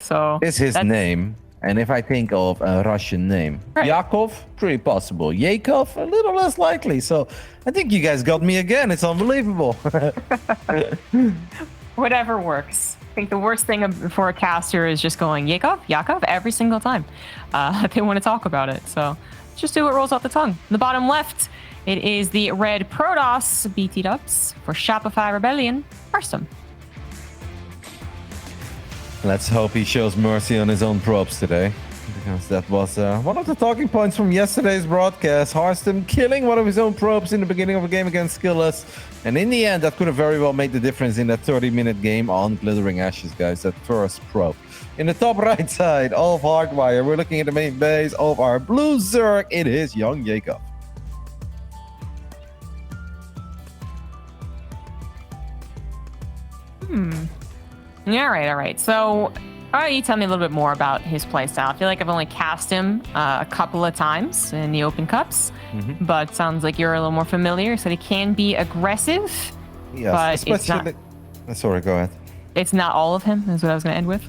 So It's his name. And if I think of a Russian name, Right. Yakov, pretty possible. Yakov, a little less likely. So I think you guys got me again. It's unbelievable. Whatever works. I think the worst thing for a caster is just going Yakov every single time they want to talk about it. So just do what rolls off the tongue. In the bottom left, it is the red Protoss BT dubs for Shopify Rebellion, Harstem. Let's hope he shows mercy on his own probes today, because that was one of the talking points from yesterday's broadcast. Harstem killing one of his own probes in the beginning of a game against Skillless. And in the end, that could have very well made the difference in that 30-minute game on Glittering Ashes, guys. That first probe. In the top right side of Hardwire, we're looking at the main base of our blue Zerg. It is YoungYakov. All right. So, you tell me a little bit more about his playstyle. I feel like I've only cast him a couple of times in the Open Cups, but sounds like you're a little more familiar. So he can be aggressive, Yes, but especially. Sorry, go ahead. it's not all of him, is what I was going to end with.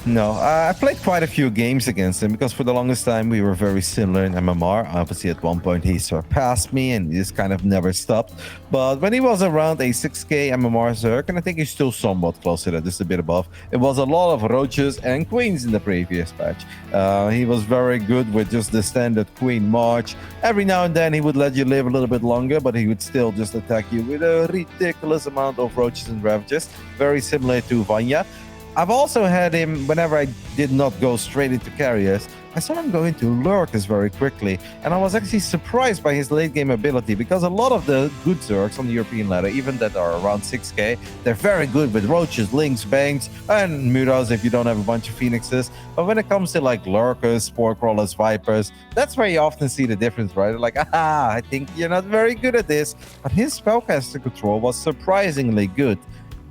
No, I played quite a few games against him because for the longest time we were very similar in MMR. Obviously, at one point he surpassed me and he just kind of never stopped. But when he was around a 6k MMR Zerg, and I think he's still somewhat close to that, just a bit above, it was a lot of roaches and queens in the previous patch. He was very good with just the standard queen march. Every now and then he would let you live a little bit longer, but he would still just attack you with a ridiculous amount of roaches and ravages. Very similar to Vanya. I've also had him, whenever I did not go straight into carriers, I saw him go into lurkers very quickly, and I was actually surprised by his late game ability, because a lot of the good Zergs on the European ladder, even that are around 6k, they're very good with roaches, links, banks, and muros if you don't have a bunch of phoenixes. But when it comes to like lurkers, spore crawlers, vipers, that's where you often see the difference, right? Like, I think you're not very good at this, but his spellcaster control was surprisingly good.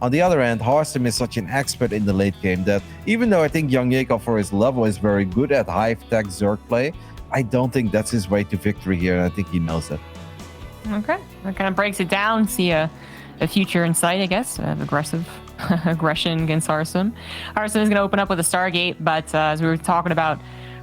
On the other hand, Harstem is such an expert in the late game that even though I think YoungYakov for his level is very good at high-tech Zerg play, I don't think that's his way to victory here, and I think he knows that. Okay. That kind of breaks it down. See a future in sight, I guess, of aggressive aggression against Harstem. Harstem is going to open up with a Stargate, but as we were talking about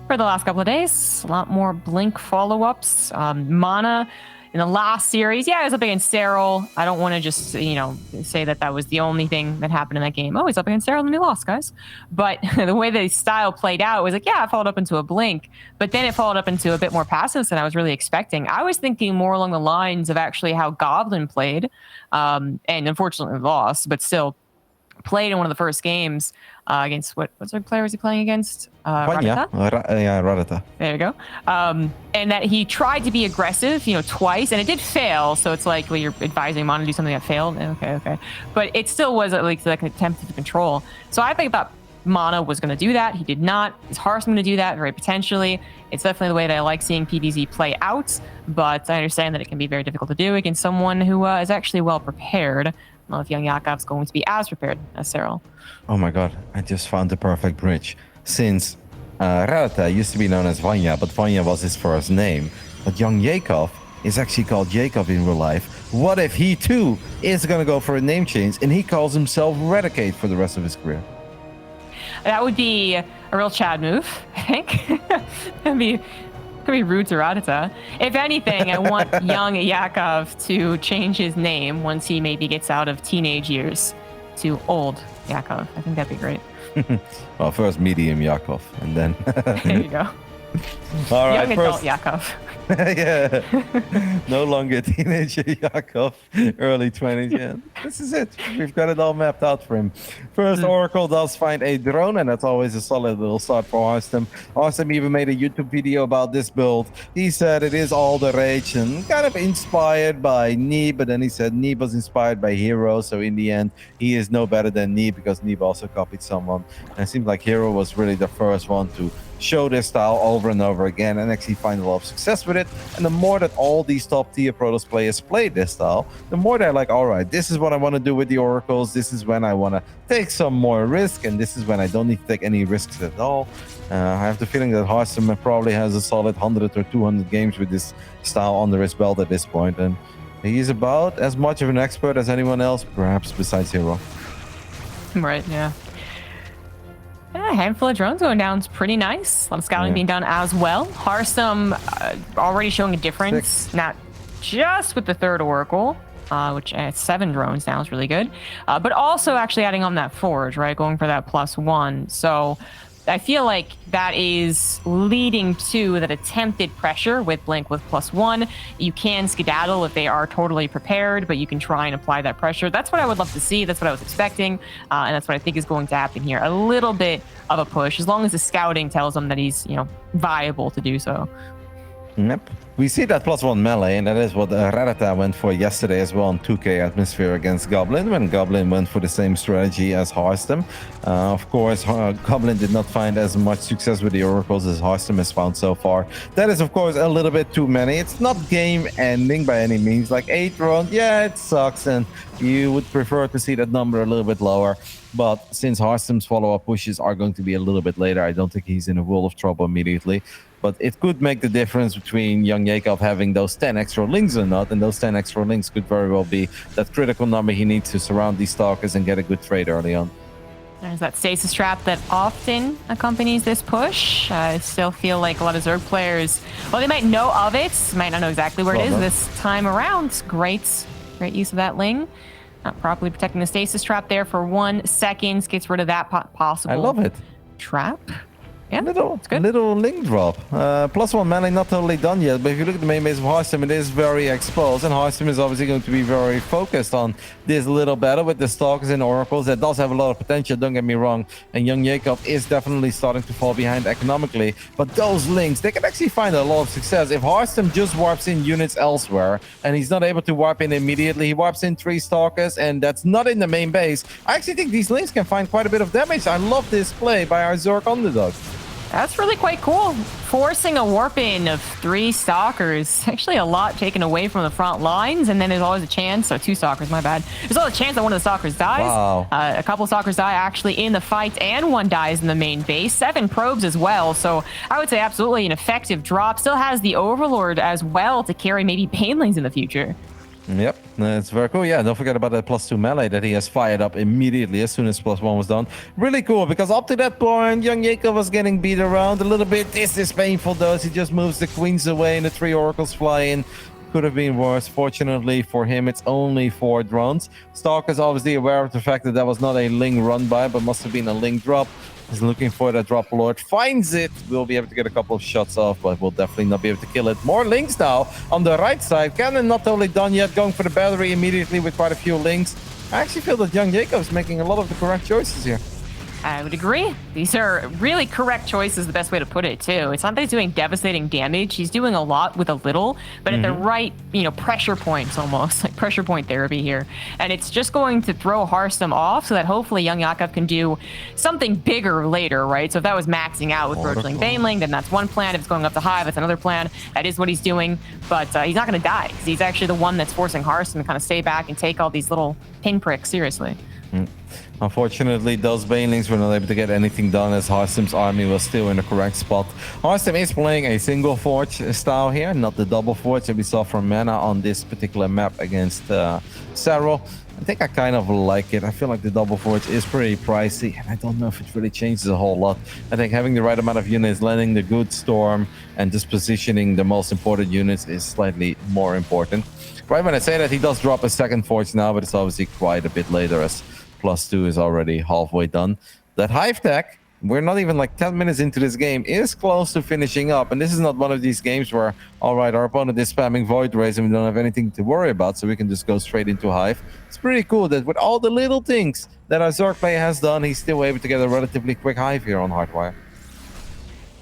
for the last couple of days, a lot more Blink follow-ups. Mana in the last series, it was up against Serral. I don't want to just, say that was the only thing that happened in that game. Oh, he's up against Serral and he lost, guys. But the way the style played out was like, it followed up into a Blink, but then it followed up into a bit more passive than I was really expecting. I was thinking more along the lines of actually how Goblin played, and unfortunately lost, but still played in one of the first games against what sort of player was he playing against? Vanya? Radata. There you go. And that he tried to be aggressive, twice, and it did fail. So it's like, well, you're advising Mana to do something that failed. Okay. But it still was at least like an attempt to control. So I think that Mana was going to do that. He did not. Is Harstem going to do that? Very potentially. It's definitely the way that I like seeing PvZ play out, but I understand that it can be very difficult to do against someone who is actually well prepared. I don't know if YoungYakov's going to be as prepared as Serral. Oh my god, I just found the perfect bridge. Since Radata used to be known as Vanya, but Vanya was his first name. But YoungYakov is actually called Yakov in real life. What if he too is going to go for a name change and he calls himself Radicate for the rest of his career? That would be a real Chad move, I think. That'd be rude to Radata. If anything, I want YoungYakov to change his name once he maybe gets out of teenage years to old Yakov. I think that'd be great. Well, first medium Yakov, and then... There you go. All right, Young adult Yakov. Yeah. No longer teenager Yakov, early 20s. Yeah, this is it. We've got it all mapped out for him. First, Oracle does find a drone, and that's always a solid little start for Harstem. Harstem even made a YouTube video about this build. He said it is all the rage and kind of inspired by Neeb, but then he said Neeb was inspired by Hero, so in the end, he is no better than Neeb because Neeb also copied someone. And it seems like Hero was really the first one to show this style over and over again and actually find a lot of success with it. And the more that all these top tier Protoss players play this style, the more they're like, all right, this is what I want to do with the Oracles. This is when I want to take some more risk, and this is when I don't need to take any risks at all. I have the feeling that Harstem probably has a solid 100 or 200 games with this style under his belt at this point, and he's about as much of an expert as anyone else, perhaps besides Hero. Right, yeah. Yeah, a handful of drones going down is pretty nice. A lot of scouting being done as well. Harstem already showing a difference, not just with the third Oracle, which at 7 drones now is really good, but also actually adding on that forge, right? Going for that +1. So I feel like that is leading to that attempted pressure with Blink with +1. You can skedaddle if they are totally prepared, but you can try and apply that pressure. That's what I would love to see. That's what I was expecting. And that's what I think is going to happen here. A little bit of a push, as long as the scouting tells them that he's, viable to do so. Yep. We see that +1 melee, and that is what Ratata went for yesterday as well in 2K Atmosphere against Goblin, when Goblin went for the same strategy as Harstem. Of course, Goblin did not find as much success with the Oracles as Harstem has found so far. That is, of course, a little bit too many. It's not game-ending by any means. Like 8 rounds, yeah, it sucks, and you would prefer to see that number a little bit lower. But since Harstem's follow-up pushes are going to be a little bit later, I don't think he's in a world of trouble immediately. But it could make the difference between YoungYakov having those 10 extra links or not, and those 10 extra links could very well be that critical number he needs to surround these stalkers and get a good trade early on. There's that stasis trap that often accompanies this push. I still feel like a lot of Zerg players, well, they might know of it, might not know exactly where it is this time around. Great use of that ling. Not properly protecting the stasis trap there for 1 second. Gets rid of that possible I love it. Trap. Yeah, little link drop. +1 melee not totally done yet, but if you look at the main base of Harstem, it is very exposed, and Harstem is obviously going to be very focused on this little battle with the Stalkers and Oracles. That does have a lot of potential, don't get me wrong, and YoungYakov is definitely starting to fall behind economically, but those links, they can actually find a lot of success. If Harstem just warps in units elsewhere, and he's not able to warp in immediately, he warps in 3 Stalkers, and that's not in the main base, I actually think these links can find quite a bit of damage. I love this play by our Zerg underdog. That's really quite cool. Forcing a warp in of 3 stalkers. Actually, a lot taken away from the front lines, and then there's always a chance. So 2 stalkers, my bad. There's always a chance that one of the stalkers dies. Wow. A couple of stalkers die actually in the fight, and 1 dies in the main base. 7 probes as well. So I would say absolutely an effective drop. Still has the Overlord as well to carry maybe Banelings in the future. Yep, that's very cool. Yeah, don't forget about that +2 melee that he has fired up immediately as soon as +1 was done. Really cool, because up to that point, YoungYakov was getting beat around a little bit. This is painful, though, as he just moves the queens away and the 3 oracles fly in. Could have been worse. Fortunately for him, it's only 4 drones. Stalker's obviously aware of the fact that that was not a Ling run by, but must have been a Ling drop. He's looking for that drop lord, finds it. We'll be able to get a couple of shots off, but we'll definitely not be able to kill it. More links now on the right side. Cannon not totally done yet, going for the battery immediately with quite a few links. I actually feel that YoungYakov is making a lot of the correct choices here. I would agree. These are really correct choices, the best way to put it, too. It's not that he's doing devastating damage. He's doing a lot with a little, but at the right, pressure points almost, like pressure point therapy here. And it's just going to throw Harstem off so that hopefully YoungYakov can do something bigger later, right? So if that was maxing out with Roachling Baneling, then that's one plan. If it's going up to Hive, that's another plan. That is what he's doing. But he's not going to die, because he's actually the one that's forcing Harstem to kind of stay back and take all these little pinpricks seriously. Unfortunately, those Banelings were not able to get anything done, as Harstem's army was still in the correct spot. Harstem is playing a single forge style here, not the double forge that we saw from Mana on this particular map against Sarro. I think I kind of like it. I feel like the double forge is pretty pricey, and I don't know if it really changes a whole lot. I think having the right amount of units, landing the good storm, and just positioning the most important units is slightly more important. Right when I say that, he does drop a second forge now, but it's obviously quite a bit later, as +2 is already halfway done. That Hive tech, we're not even like 10 minutes into this game, is close to finishing up. And this is not one of these games where, all right, our opponent is spamming Void Rays and we don't have anything to worry about, so we can just go straight into Hive. It's pretty cool that with all the little things that our Zerg player has done, he's still able to get a relatively quick Hive here on Hardwire.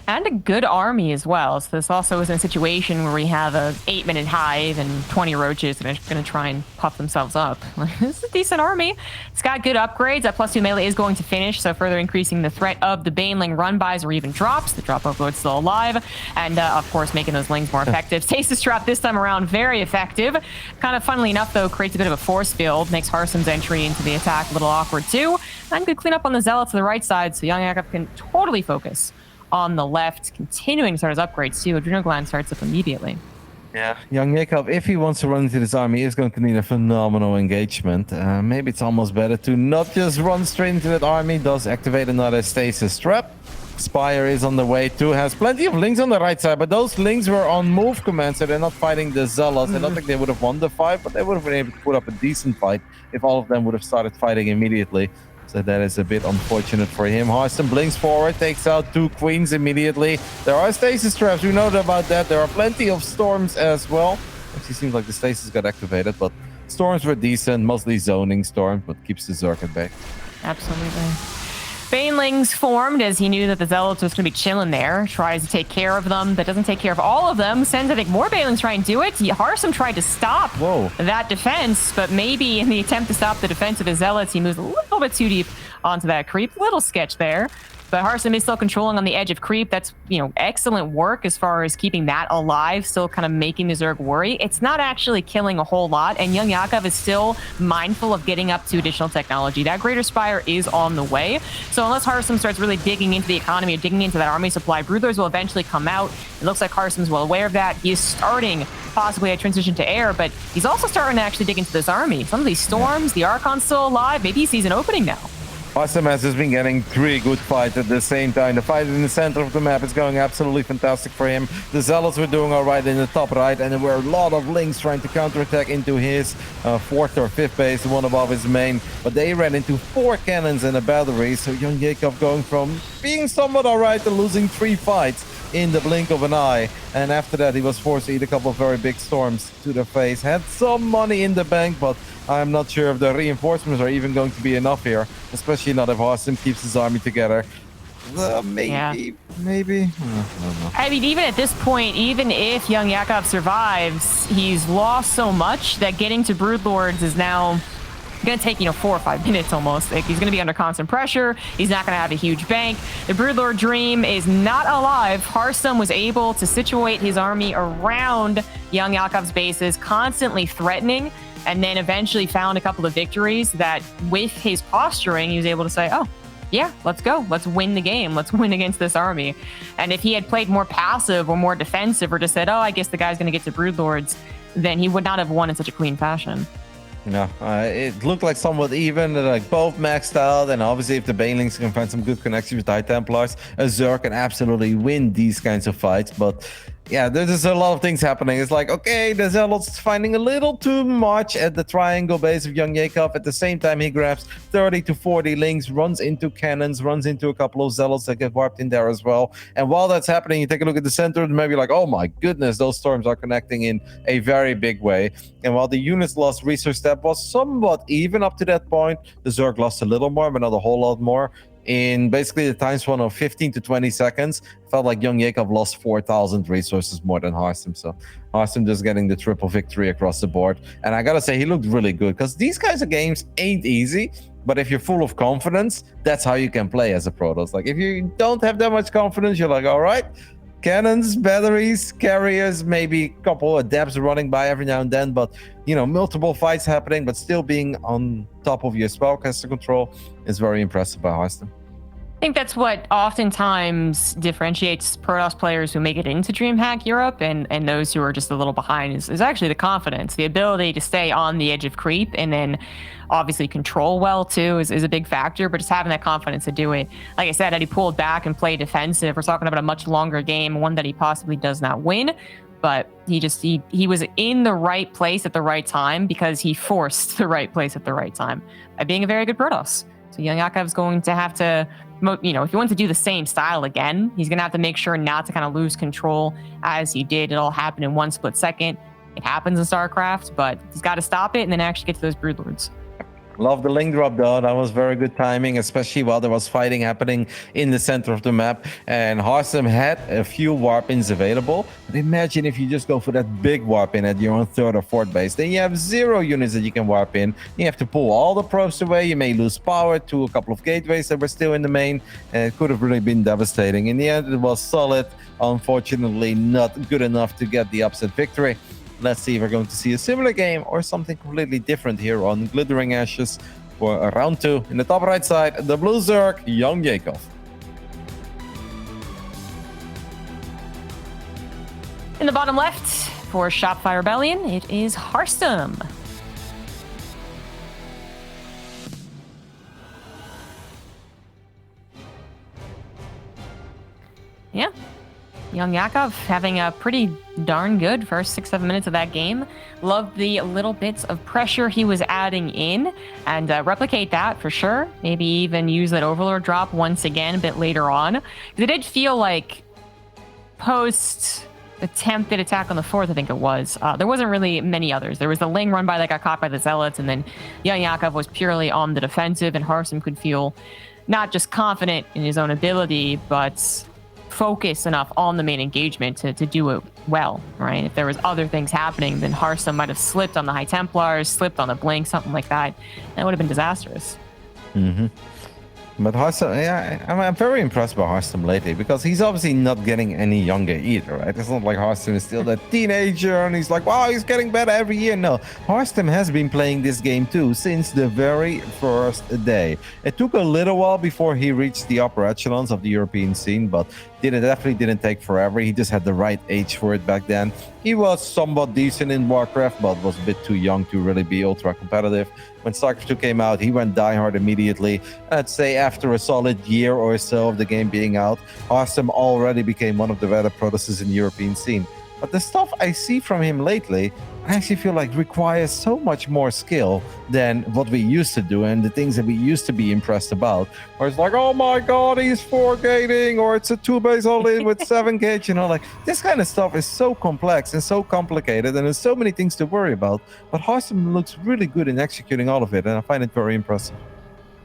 And a good army as well. So this also is in a situation where we have a 8-minute Hive and 20 roaches that are going to try and puff themselves up. This is a decent army. It's got good upgrades. That +2 melee is going to finish, so further increasing the threat of the Baneling run-bys or even drops. The drop overload's still alive. And, of course, making those lings more effective. Stasis trap this time around, very effective. Kind of funnily enough, though, creates a bit of a force field. Makes Harstem's entry into the attack a little awkward, too. And good cleanup on the Zealot to the right side, so YoungYakov can totally focus on the left, continuing to start his upgrades too. Adrenal Gland starts up immediately. Yeah, YoungYakov, if he wants to run into this army, is going to need a phenomenal engagement. Maybe it's almost better to not just run straight into that army. Does activate another stasis trap. Spire is on the way too. Has plenty of links on the right side, but those links were on move command, so they're not fighting the Zealots. I don't think they would have won the fight, but they would have been able to put up a decent fight if all of them would have started fighting immediately. So that is a bit unfortunate for him. Harstem blinks forward, takes out 2 queens immediately. There are stasis traps, we know about that. There are plenty of storms as well. Actually seems like the stasis got activated, but storms were decent, mostly zoning storms, but keeps the Zerg at bay. Absolutely. Banelings formed as he knew that the Zealots was going to be chilling there. Tries to take care of them, but doesn't take care of all of them. Sends, I think, more Banelings try and do it. Harstem tried to stop that defense, but maybe in the attempt to stop the defense of the Zealots, he moves a little bit too deep onto that creep. Little sketch there. But Harstem is still controlling on the edge of creep. That's, excellent work as far as keeping that alive, still kind of making the Zerg worry. It's not actually killing a whole lot, and YoungYakov is still mindful of getting up to additional technology. That Greater Spire is on the way. So unless Harstem starts really digging into the economy or digging into that army supply, Broodlords will eventually come out. It looks like Harstem's well aware of that. He is starting possibly a transition to air, but he's also starting to actually dig into this army. Some of these storms, the Archon's still alive. Maybe he sees an opening now. Harstem has just been getting 3 good fights at the same time. The fight in the center of the map is going absolutely fantastic for him. The Zealots were doing all right in the top right, and there were a lot of links trying to counterattack into his 4th or 5th base, the one above his main. But they ran into 4 cannons and a battery, so YoungYakov going from being somewhat all right to losing 3 fights in the blink of an eye. And after that, he was forced to eat a couple of very big storms to the face. Had some money in the bank, but I'm not sure if the reinforcements are even going to be enough here, especially not if Harstem keeps his army together. Maybe. I don't know. I mean, even at this point, even if YoungYakov survives, he's lost so much that getting to Broodlords is now going to take, 4 or 5 minutes almost. Like, he's going to be under constant pressure. He's not going to have a huge bank. The Broodlord dream is not alive. Harstem was able to situate his army around YoungYakov's bases, constantly threatening, and then eventually found a couple of victories that, with his posturing, he was able to say, oh, yeah, let's go. Let's win the game. Let's win against this army. And if he had played more passive or more defensive or just said, oh, I guess the guy's going to get to Broodlords, then he would not have won in such a clean fashion. No, it looked like somewhat even, like both maxed out, and obviously if the Banelings can find some good connections with High Templars, a Zerg can absolutely win these kinds of fights. But yeah, there's a lot of things happening. It's like, okay, the Zealots finding a little too much at the triangle base of YoungYakov. At the same time, he grabs 30 to 40 links, runs into cannons, runs into a couple of Zealots that get warped in there as well. And while that's happening, you take a look at the center and maybe like, oh my goodness, those storms are connecting in a very big way. And while the units lost resource step was somewhat even up to that point, the Zerg lost a little more, but not a whole lot more. In basically the time span of 15 to 20 seconds, felt like YoungYakov lost 4,000 resources more than Harstem. So Harstem just getting the triple victory across the board. And I gotta say, he looked really good, because these kinds of games ain't easy. But if you're full of confidence, that's how you can play as a Protoss. Like, if you don't have that much confidence, you're like, all right, cannons, batteries, carriers, maybe a couple of adepts running by every now and then, but multiple fights happening, but still being on top of your spellcaster control is very impressive by Harstem. I think that's what oftentimes differentiates Protoss players who make it into DreamHack Europe and those who are just a little behind is actually the confidence, the ability to stay on the edge of creep, and then obviously control well too is a big factor, but just having that confidence to do it. Like I said, had he pulled back and played defensive, we're talking about a much longer game, one that he possibly does not win, but he was in the right place at the right time because he forced the right place at the right time by being a very good Protoss. So YoungYakov is going to have to, if he wants to do the same style again, he's going to have to make sure not to kind of lose control as he did. It all happened in 1 split second. It happens in StarCraft, but he's got to stop it and then actually get to those Broodlords. Love the link drop though. That was very good timing, especially while there was fighting happening in the center of the map. And Harstem had a few warp-ins available. But imagine if you just go for that big warp-in at your own 3rd or 4th base. Then you have 0 units that you can warp in. You have to pull all the probes away. You may lose power to a couple of gateways that were still in the main. And it could have really been devastating. In the end, it was solid. Unfortunately, not good enough to get the upset victory. Let's see if we're going to see a similar game or something completely different here on Glittering Ashes for round 2. In the top right side, the Blue Zerg, YoungYakov. In the bottom left, for Shopify Rebellion, it is Harstem. Yeah. YoungYakov having a pretty darn good first 6-7 minutes of that game. Loved the little bits of pressure he was adding in, and replicate that for sure. Maybe even use that Overlord drop once again a bit later on. It did feel like post attempted attack on the 4th, I think it was. There wasn't really many others. There was the Ling run by that got caught by the Zealots, and then YoungYakov was purely on the defensive, and Harstem could feel not just confident in his own ability, but focus enough on the main engagement to do it well, right? If there was other things happening, then Harstem might have slipped on the High Templars, slipped on the Blink, something like that. That would have been disastrous. Mm-hmm. But Harstem, yeah, I'm very impressed by Harstem lately because he's obviously not getting any younger either, right? It's not like Harstem is still that teenager and he's like, wow, he's getting better every year. No, Harstem has been playing this game too since the very first day. It took a little while before he reached the upper echelons of the European scene, but definitely didn't take forever. He just had the right age for it back then. He was somewhat decent in Warcraft, but was a bit too young to really be ultra competitive. When StarCraft 2 came out, he went diehard immediately. I'd say after a solid year or so of the game being out, Harstem already became one of the better protoses in the European scene. But the stuff I see from him lately, I actually feel like requires so much more skill than what we used to do and the things that we used to be impressed about. Or it's like, oh my god, he's 4-gating, or it's a 2-base all-in with 7-gate, you know, like this kind of stuff is so complex and so complicated and there's so many things to worry about. But Harstem looks really good in executing all of it, and I find it very impressive.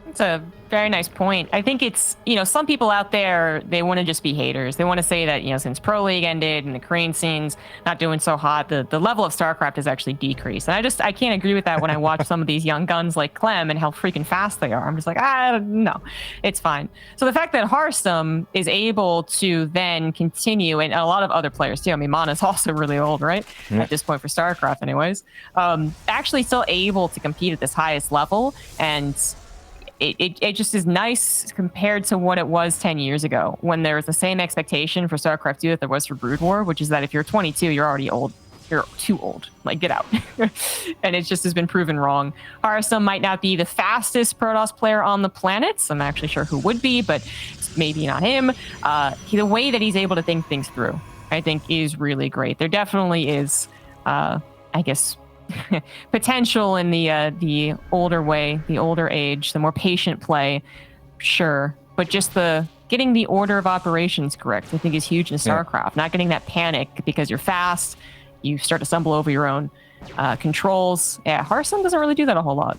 It's a very nice point. I think it's, some people out there, they want to just be haters. They want to say that, since Pro League ended and the Korean scene's not doing so hot, the level of StarCraft has actually decreased. And I can't agree with that when I watch some of these young guns like Clem and how freaking fast they are. I'm just like, no, it's fine. So the fact that Harstem is able to then continue, and a lot of other players too, I mean, Mana's also really old, right? Yeah. At this point for StarCraft anyways, actually still able to compete at this highest level, and it just is nice compared to what it was 10 years ago when there was the same expectation for StarCraft 2 that there was for Brood War, which is that if you're 22, you're already old. You're too old. Like, get out. And it just has been proven wrong. Harstem might not be the fastest Protoss player on the planet. I'm actually sure who would be, but maybe not him. The way that he's able to think things through, I think, is really great. There definitely is, I guess, potential in the older way, the older age, the more patient play, sure, but just the getting the order of operations correct, I think, is huge in StarCraft. Not getting that panic because you're fast, you start to stumble over your own controls. Yeah, Harstem doesn't really do that a whole lot.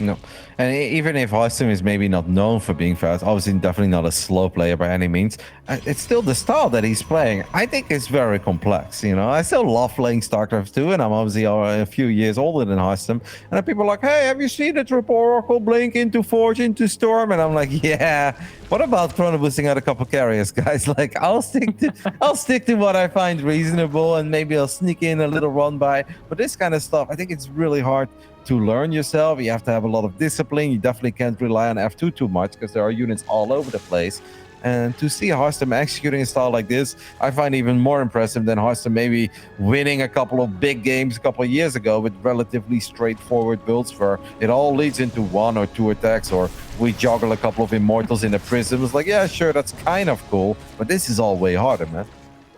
No, and even if Harstem is maybe not known for being fast, obviously definitely not a slow player by any means, it's still the style that he's playing. I think it's very complex, I still love playing StarCraft 2, and I'm obviously a few years older than Harstem, and people are like, hey, have you seen the triple Oracle blink into Forge, into Storm? And I'm like, yeah, what about chrono boosting out a couple carriers, guys? Like, I'll stick to what I find reasonable, and maybe I'll sneak in a little run by, but this kind of stuff, I think it's really hard to learn yourself. You have to have a lot of discipline. You definitely can't rely on F2 too much because there are units all over the place. And to see Harstem executing a style like this, I find even more impressive than Harstem maybe winning a couple of big games a couple of years ago with relatively straightforward builds where it all leads into 1 or 2 attacks, or we juggle a couple of immortals in the prism. It's like, yeah, sure, that's kind of cool, but this is all way harder, man.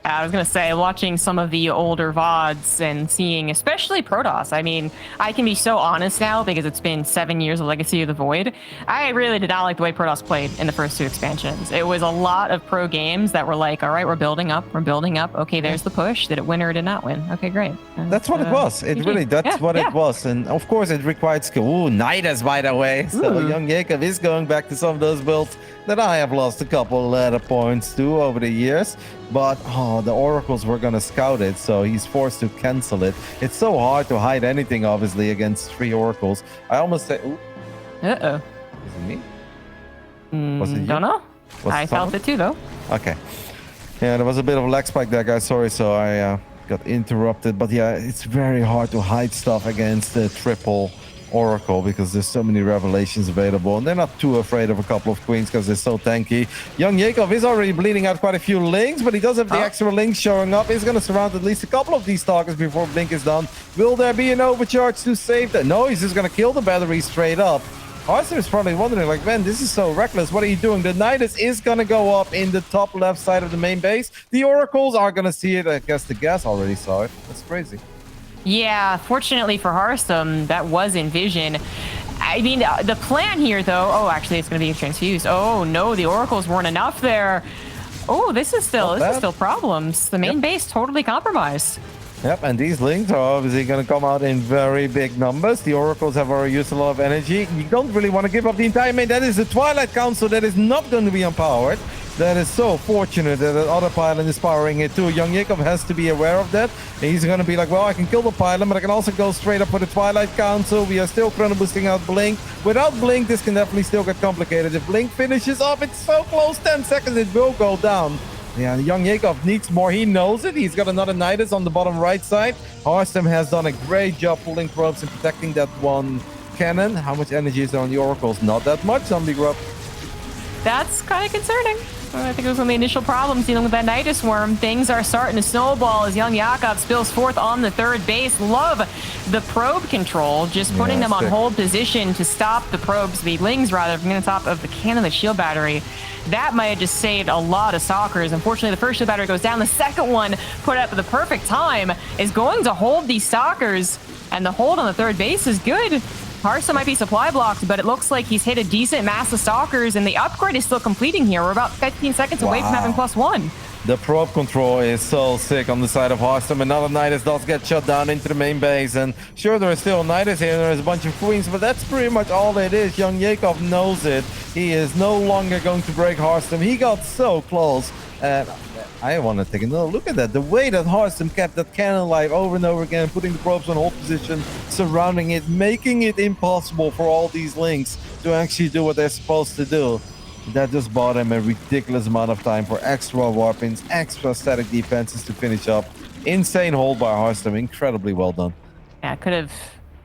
I was going to say, watching some of the older VODs and seeing, especially Protoss, I mean, I can be so honest now because it's been 7 years of Legacy of the Void. I really did not like the way Protoss played in the first 2 expansions. It was a lot of pro games that were like, all right, we're building up. Okay, there's the push. Did it win or did not win? Okay, great. That's what it was. It really, that's what it was. And of course, it required skill. Ooh, Nidus, by the way. So YoungYakov is going back to some of those builds that I have lost a couple letter points to over the years. But, the Oracles were going to scout it, so he's forced to cancel it. It's so hard to hide anything, obviously, against 3 Oracles. I almost say... Ooh. Uh-oh. Is it me? Was it you? Don't know. I felt it too, though. Okay. Yeah, there was a bit of a lag spike there, guys. Sorry, so I got interrupted. But yeah, it's very hard to hide stuff against the triple Oracle because there's so many revelations available, and they're not too afraid of a couple of queens because they're so tanky. YoungYakov is already bleeding out quite a few links, but he does have the extra links showing up. He's going to surround at least a couple of these targets before Blink is done. Will there be an overcharge to save that? No, he's just going to kill the battery straight up. Harstem is probably wondering, like, man, this is so reckless. What are you doing? The Nidus is going to go up in the top left side of the main base. The Oracles are going to see it. I guess the Gas already saw it. That's crazy. Yeah, fortunately for Harstem, that was in vision. I mean, the plan here, though... Oh, actually, it's going to be transfused. Oh, no, the Oracles weren't enough there. Oh, this is still problems. The main base totally compromised. Yep, and these links are obviously going to come out in very big numbers. The Oracles have already used a lot of energy. You don't really want to give up the entire main. That is the Twilight Council that is not going to be empowered. That is so fortunate that the other pylon is powering it too. YoungYakov has to be aware of that. And he's going to be like, well, I can kill the pylon, but I can also go straight up for the Twilight Council. We are still chrono boosting out Blink. Without Blink, this can definitely still get complicated. If Blink finishes off, it's so close. 10 seconds, it will go down. Yeah, YoungYakov needs more. He knows it. He's got another Nidus on the bottom right side. Harstem has done a great job pulling probes and protecting that one cannon. How much energy is there on the Oracles? Not that much, Zombie Grub. That's kind of concerning. I think it was one of the initial problems dealing with that Nidus worm. Things are starting to snowball as YoungYakov spills forth on the third base. Love the probe control, just putting them on hold position to stop the probes, the lings rather, from the top of the cannon, the shield battery. That might have just saved a lot of stalkers. Unfortunately, the first shield battery goes down. The second one, put up at the perfect time, is going to hold these stalkers, and the hold on the third base is good. Harstem might be supply blocked, but it looks like he's hit a decent mass of stalkers, and the upgrade is still completing here. We're about 15 seconds away from having +1. The probe control is so sick on the side of Harstem. Another Nidus does get shut down into the main base, and sure, there is still Nidus here, and there's a bunch of queens, but that's pretty much all it is. YoungYakov knows it. He is no longer going to break Harstem. He got so close, and I want to take another look at that. The way that Harstem kept that cannon alive over and over again, putting the probes on hold position, surrounding it, making it impossible for all these links to actually do what they're supposed to do. That just bought him a ridiculous amount of time for extra warpings, extra static defenses to finish up. Insane hold by Harstem. Incredibly well done. Yeah, could have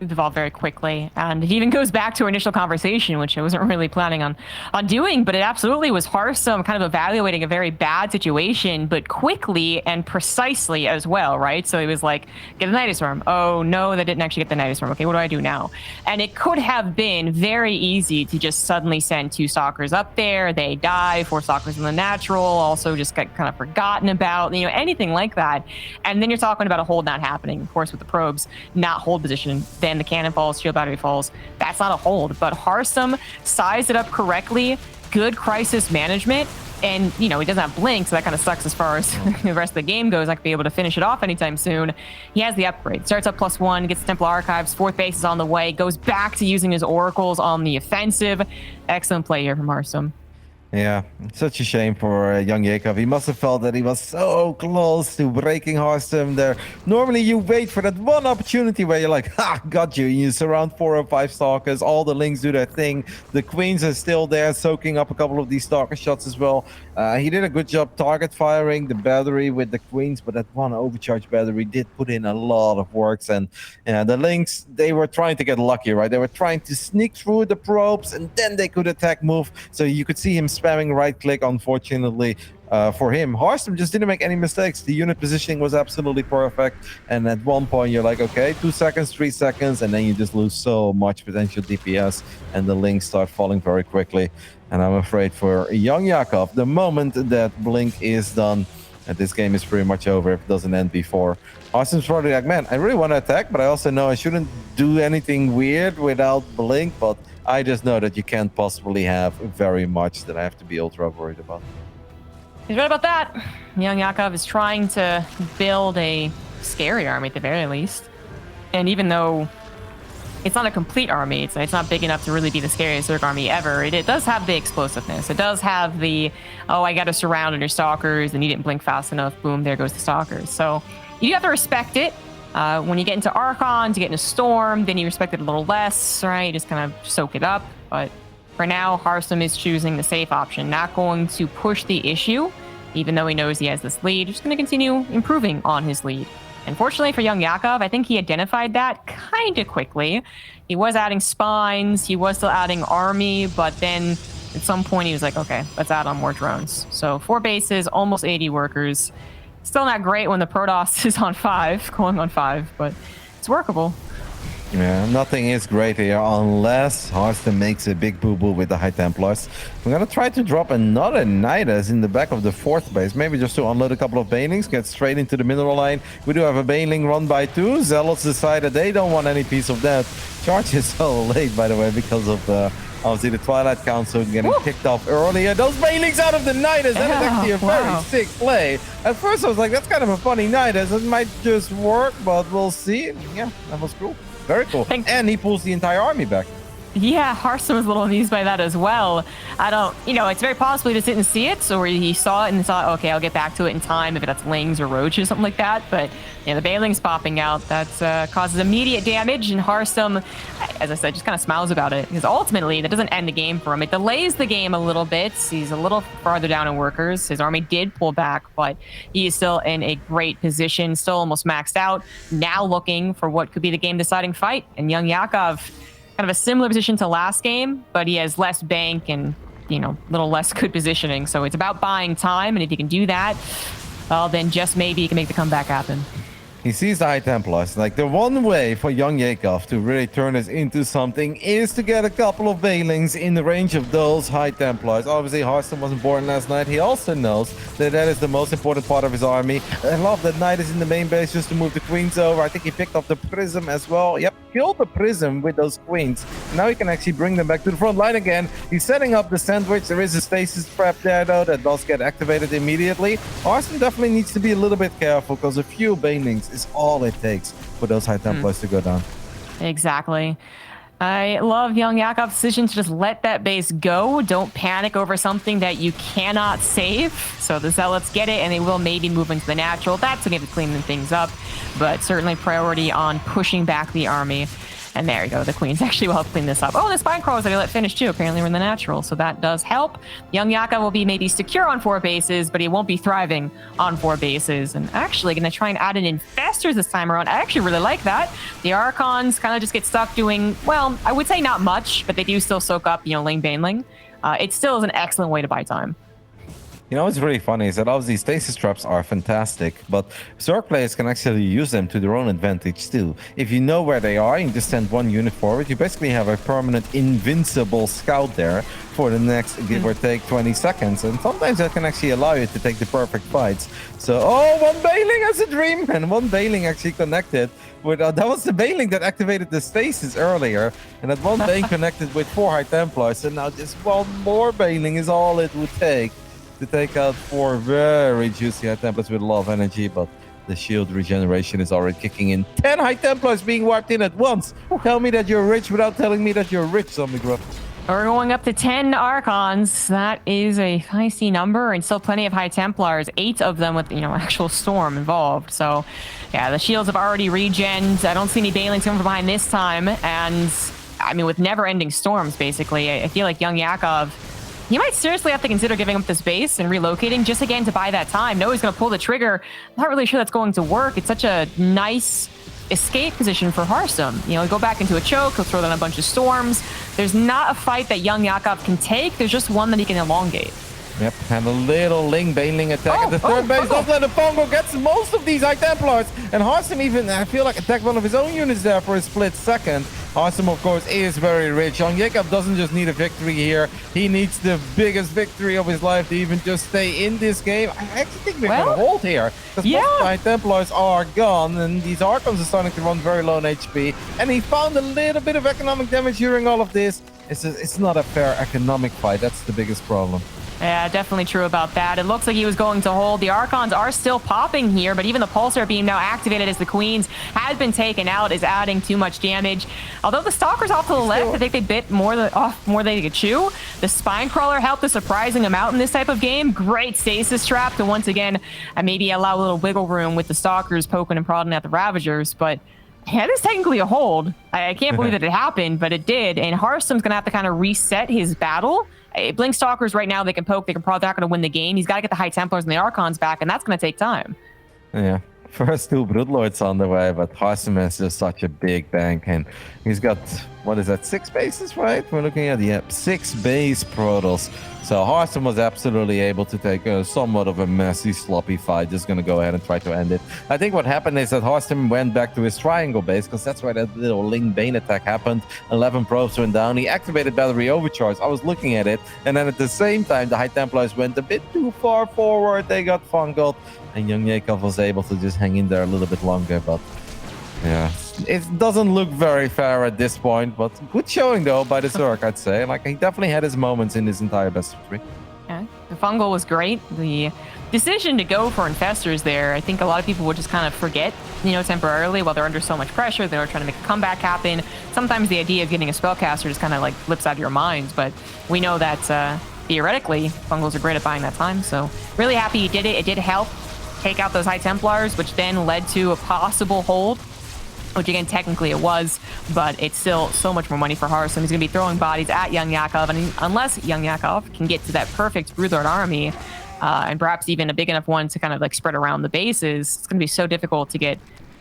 evolved very quickly, and it even goes back to our initial conversation, which I wasn't really planning on doing, but it absolutely was Harstem kind of evaluating a very bad situation, but quickly and precisely as well, right? So he was like, get the Nidus Worm. Oh no, that didn't actually get the Nidus Worm. Okay, what do I do now? And it could have been very easy to just suddenly send 2 stalkers up there, they die, 4 stalkers in the natural, also just get kind of forgotten about, you know, anything like that. And then you're talking about a hold not happening, of course, with the probes, not hold position. Then the cannon falls, shield battery falls. That's not a hold, but Harstem sized it up correctly. Good crisis management, and you know he doesn't have blink, so that kind of sucks as far as the rest of the game goes. Not gonna be able to finish it off anytime soon. He has the upgrade, starts up +1, gets the Temple Archives, 4th base is on the way, goes back to using his oracles on the offensive. Excellent play here from Harstem. Yeah, such a shame for YoungYakov. He must have felt that he was so close to breaking Harstem there. Normally you wait for that one opportunity where you're like, ha, got you. You surround 4 or 5 stalkers, all the links do their thing. The queens are still there, soaking up a couple of these stalker shots as well. He did a good job target firing the battery with the queens, but that one overcharged battery did put in a lot of works. And the links, they were trying to get lucky, right? They were trying to sneak through the probes, and then they could attack move. So you could see him spamming right click, unfortunately for him. Harstem just didn't make any mistakes. The unit positioning was absolutely perfect, and at one point you're like, okay, 2 seconds, 3 seconds, and then you just lose so much potential DPS, and the links start falling very quickly. And I'm afraid for YoungYakov, the moment that blink is done, this game is pretty much over if it doesn't end before. Harstem's probably like, man, I really want to attack, but I also know I shouldn't do anything weird without blink, but I just know that you can't possibly have very much that I have to be ultra worried about. He's right about that. YoungYakov is trying to build a scary army at the very least. And even though it's not a complete army, it's not big enough to really be the scariest Zerg army ever, it does have the explosiveness. It does have the, oh, I got to surround under stalkers and you didn't blink fast enough. Boom, there goes the stalkers. So you have to respect it. When you get into Archons, you get into Storm, then you respect it a little less, right? You just kind of soak it up. But for now, Harstem is choosing the safe option, not going to push the issue, even though he knows he has this lead. Just going to continue improving on his lead. Unfortunately for YoungYakov, I think he identified that kind of quickly. He was adding spines, he was still adding army, but then at some point he was like, okay, let's add on more drones. So 4 bases, almost 80 workers. Still not great when the Protoss is on 5, going on 5, but it's workable. Yeah, nothing is great here unless Harstem makes a big boo-boo with the High Templars. We're gonna try to drop another Nidus in the back of the 4th base, maybe just to unload a couple of Banelings, get straight into the mineral line. We do have a Baneling run by 2. Zealots decided they don't want any piece of that. Charge is so late, by the way, because of the obviously the Twilight Council getting kicked off earlier. Those Banelings out of the Nidus, that is actually a very sick play. At first I was like, that's kind of a funny Nidus. It might just work, but we'll see. Yeah, that was cool. Very cool. And he pulls the entire army back. Yeah, Harstem was a little amused by that as well. I don't, it's very possible he just didn't see it, or he saw it and thought, okay, I'll get back to it in time if that's Lings or Roaches or something like that. But the Banelings popping out, that causes immediate damage, and Harstem, as I said, just kind of smiles about it, because ultimately that doesn't end the game for him. It delays the game a little bit. He's a little farther down in workers. His army did pull back, but he is still in a great position, still almost maxed out, now looking for what could be the game-deciding fight. And YoungYakov, kind of a similar position to last game, but he has less bank and, a little less good positioning. So it's about buying time, and if you can do that, well, then just maybe you can make the comeback happen. He sees the High Templars. Like, the one way for YoungYakov to really turn this into something is to get a couple of Banelings in the range of those High Templars. Obviously, Harstem wasn't born last night. He also knows that that is the most important part of his army. I love that Knight is in the main base just to move the Queens over. I think he picked up the Prism as well. Yep, killed the Prism with those Queens. Now he can actually bring them back to the front line again. He's setting up the sandwich. There is a stasis trap there, though, that does get activated immediately. Harstem definitely needs to be a little bit careful, because a few Banelings is all it takes for those High Templars to go down. Exactly. I love YoungYakov's decision to just let that base go. Don't panic over something that you cannot save. So the Zealots get it, and they will maybe move into the natural. That's going to clean things up, but certainly priority on pushing back the army. And there you go. The Queens actually will help clean this up. Oh, the Spine Crawlers that he let finish too. Apparently we're in the natural, so that does help. YoungYakov will be maybe secure on 4 bases, but he won't be thriving on 4 bases. And actually going to try and add in Infestors this time around. I actually really like that. The Archons kind of just get stuck doing, well, I would say not much, but they do still soak up, Ling Baneling. It still is an excellent way to buy time. What's really funny is that obviously stasis traps are fantastic, but Zerg players can actually use them to their own advantage too. If you know where they are, you just send 1 unit forward, you basically have a permanent invincible scout there for the next, give or take, 20 seconds. And sometimes that can actually allow you to take the perfect fights. So, oh, 1 Baneling has a dream, and 1 Baneling actually connected with, that was the Baneling that activated the stasis earlier, and that 1 Bane connected with 4 High Templars, and now just 1 more Baneling is all it would take to take out 4 very juicy High Templars with a lot of energy, but the shield regeneration is already kicking in. 10 High Templars being wiped in at once. Tell me that you're rich without telling me that you're rich, Zombie Gruff. We're going up to 10 Archons. That is a feisty number, and still plenty of High Templars. 8 of them with, actual Storm involved. So, yeah, the shields have already regened. I don't see any Banelings coming from behind this time. And, with never-ending storms, basically, I feel like YoungYakov, he might seriously have to consider giving up this base and relocating just again to buy that time. No, he's going to pull the trigger. I'm not really sure that's going to work. It's such a nice escape position for Harstem. He'll go back into a choke. He'll throw down a bunch of storms. There's not a fight that YoungYakov can take. There's just one that he can elongate. Yep, and a little Ling Baneling attack at the third base. Don't let the Pongo gets most of these High Templars. And Harstem even, I feel like, attacked one of his own units there for a split second. Harstem, of course, is very rich. YoungYakov doesn't just need a victory here. He needs the biggest victory of his life to even just stay in this game. I actually think we're going to hold here. Because most of the High Templars are gone, and these Archons are starting to run very low on HP. And he found a little bit of economic damage during all of this. It's not a fair economic fight. That's the biggest problem. Yeah, definitely true about that. It looks like he was going to hold. The Archons are still popping here, but even the Pulsar Beam now activated as the Queens has been taken out is adding too much damage. Although the Stalkers off to the left, I think they bit off more than they could chew. The Spine Crawler helped a surprising amount in this type of game. Great stasis trap to once again maybe allow a little wiggle room with the Stalkers poking and prodding at the Ravagers, but yeah, this is technically a hold. I can't believe that it happened, but it did. And Harstem's going to have to kind of reset his battle. Blink Stalkers right now, they can poke, they can prod, they're not going to win the game. He's got to get the High Templars and the Archons back, and that's going to take time. Yeah. First two Broodlords on the way, but Harstem is just such a big bank, and he's got, what is that, 6 bases, right? We're looking at, yeah, 6 base Protoss. So Harstem was absolutely able to take somewhat of a messy, sloppy fight. Just going to go ahead and try to end it. I think what happened is that Harstem went back to his triangle base, because that's where that little Ling Bane attack happened. 11 probes went down. He activated battery overcharge. I was looking at it, and then at the same time, the High Templars went a bit too far forward. They got fungled. And YoungYakov was able to just hang in there a little bit longer, but yeah, it doesn't look very fair at this point. But good showing though by the Zerg, I'd say. Like, he definitely had his moments in this entire best of 3. Yeah, the fungal was great. The decision to go for infestors there, I think a lot of people would just kind of forget, temporarily while they're under so much pressure. They were trying to make a comeback happen. Sometimes the idea of getting a spellcaster just kind of like flips out of your minds, but we know that theoretically, fungals are great at buying that time. So really happy he did it. It did help take out those High Templars, which then led to a possible hold, which again, technically it was, but it's still so much more money for Harstem. He's going to be throwing bodies at YoungYakov, and unless YoungYakov can get to that perfect Broodlord army, and perhaps even a big enough one to kind of like spread around the bases, it's going to be so difficult to get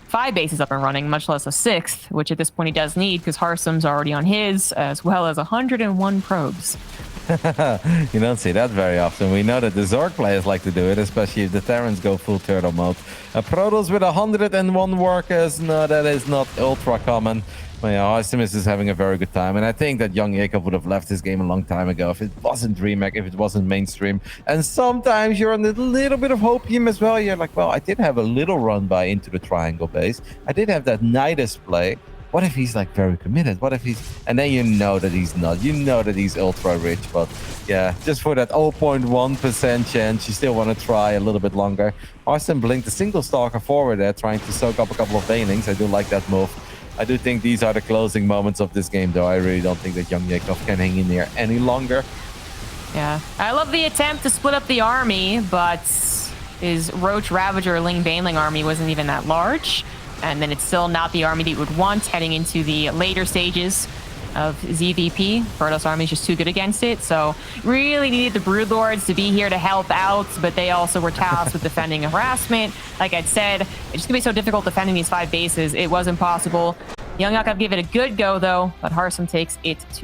5 bases up and running, much less a 6th, which at this point he does need, because Harstem's already on his, as well as 101 probes. You don't see that very often. We know that the Zorg players like to do it, especially if the Terrans go full turtle mode. Protoss with 101 workers, no, that is not ultra common. But yeah, Harstem is just having a very good time. And I think that YoungYakov would have left this game a long time ago if it wasn't DreamHack, if it wasn't mainstream. And sometimes you're on a little bit of hopium as well. You're like, well, I did have a little run by into the triangle base. I did have that Nidus play. What if he's like very committed? What if he's... And then you know that he's not. You know that he's ultra rich. But yeah, just for that 0.1% chance, you still want to try a little bit longer. Harstem blinked a single stalker forward there, trying to soak up a couple of banelings. I do like that move. I do think these are the closing moments of this game, though. I really don't think that YoungYakov can hang in there any longer. Yeah, I love the attempt to split up the army, but his Roach Ravager Ling Baneling army wasn't even that large. And then it's still not the army that you would want heading into the later stages of ZVP. Protoss army is just too good against it. So really needed the Broodlords to be here to help out, but they also were tasked with defending harassment. Like I said, it's just gonna be so difficult defending these 5 bases. It was impossible. YoungYakov gave it a good go though, but Harstem takes it 2-0.